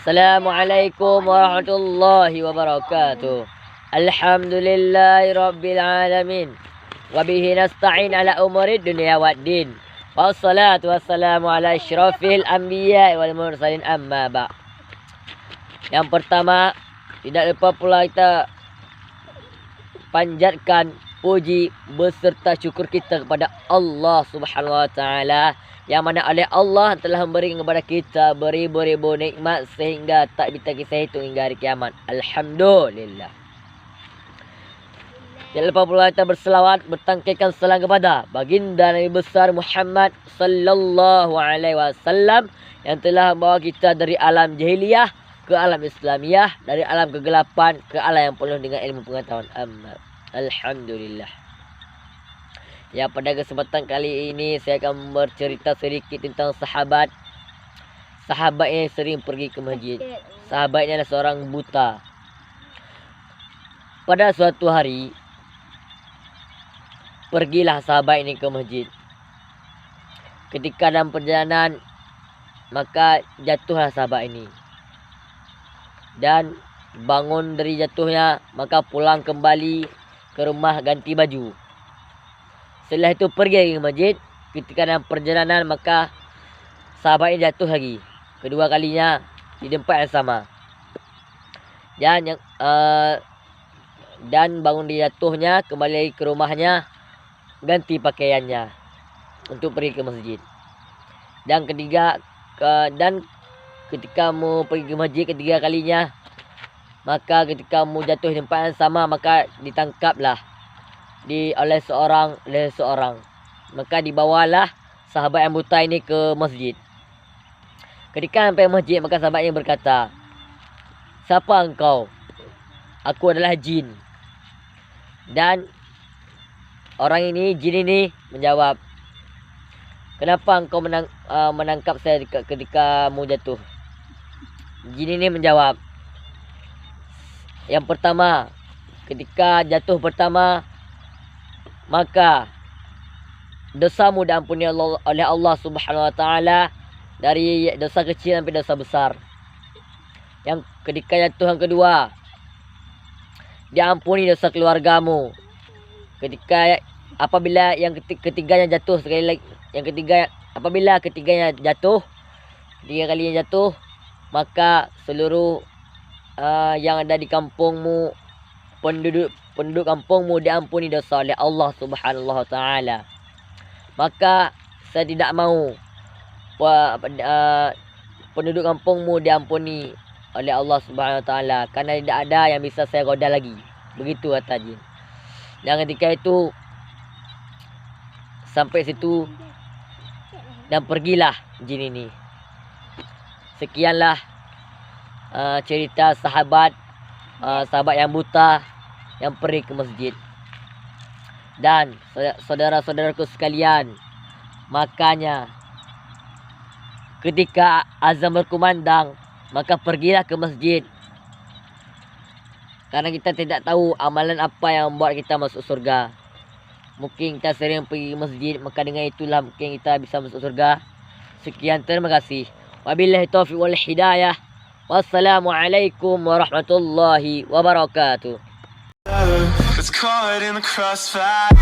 Assalamualaikum warahmatullahi wabarakatuh. Alhamdulillahi rabbil alamin. Wabihi nasta'in ala umuri dunia waddin. Wassalatu wassalamu ala asyrafil anbiya wal mursalin amma ba'. Yang pertama, tidak lupa pula kita panjatkan puji beserta syukur kita kepada Allah Subhanahu wa taala, yang mana oleh Allah telah memberi kepada kita beribu-ribu nikmat sehingga tak bisa kita hitung hingga hari kiamat. Alhamdulillah. Tidak lupa pula kita berselawat, bertangkaikan salam kepada baginda Nabi besar Muhammad sallallahu alaihi wasallam yang telah membawa kita dari alam jahiliyah ke alam Islamiyah, dari alam kegelapan ke alam yang penuh dengan ilmu pengetahuan. Alhamdulillah. Ya, pada kesempatan kali ini saya akan bercerita sedikit tentang sahabat yang sering pergi ke masjid. Sahabat ini adalah seorang buta. Pada suatu hari, pergilah sahabat ini ke masjid. Ketika dalam perjalanan, maka jatuhlah sahabat ini. Dan bangun dari jatuhnya, maka pulang kembali ke rumah ganti baju. Setelah itu pergi ke masjid. Ketika dalam perjalanan, maka sahabat ini jatuh lagi. Kedua kalinya di tempat yang sama. Dan bangun dari jatuhnya, kembali lagi ke rumahnya, ganti pakaiannya untuk pergi ke masjid. Dan ketika mau pergi ke masjid ketiga kalinya, maka ketika mau jatuh di tempat yang sama, maka ditangkaplah oleh seorang. Maka dibawalah sahabat yang buta ini ke masjid. Ketika sampai masjid, maka sahabat ini berkata, "Siapa engkau?" "Aku adalah jin." Dan jin ini menjawab, "Kenapa engkau menangkap saya ketika mau jatuh?" Jin ini menjawab, "Yang pertama, ketika jatuh pertama, maka dosamu diampuni oleh Allah Subhanahu wa taala, dari dosa kecil sampai dosa besar. Yang ketika jatuh yang kedua, diampuni dosa keluargamu. Apabila yang ketiganya jatuh sekali lagi, apabila ketiganya jatuh, tiga kalinya jatuh, maka seluruh yang ada di kampungmu, penduduk kampungmu diampuni dosa oleh Allah Subhanahu wa taala. Maka saya tidak mau penduduk kampungmu diampuni oleh Allah Subhanahu wa taala, karena tidak ada yang bisa saya goda lagi." Begitu kata jin. Dan ketika itu sampai situ dan pergilah jin ini. Sekianlah cerita sahabat yang buta yang pergi ke masjid. Dan saudara-saudaraku sekalian, makanya ketika azan berkumandang, maka pergilah ke masjid. Karena kita tidak tahu amalan apa yang membuat kita masuk surga. Mungkin kita sering pergi ke masjid, maka dengan itulah mungkin kita bisa masuk surga. Sekian, terima kasih. Wabillahi taufiq wal hidayah. Wassalamualaikum warahmatullahi wabarakatuh. It's caught in the crossfire.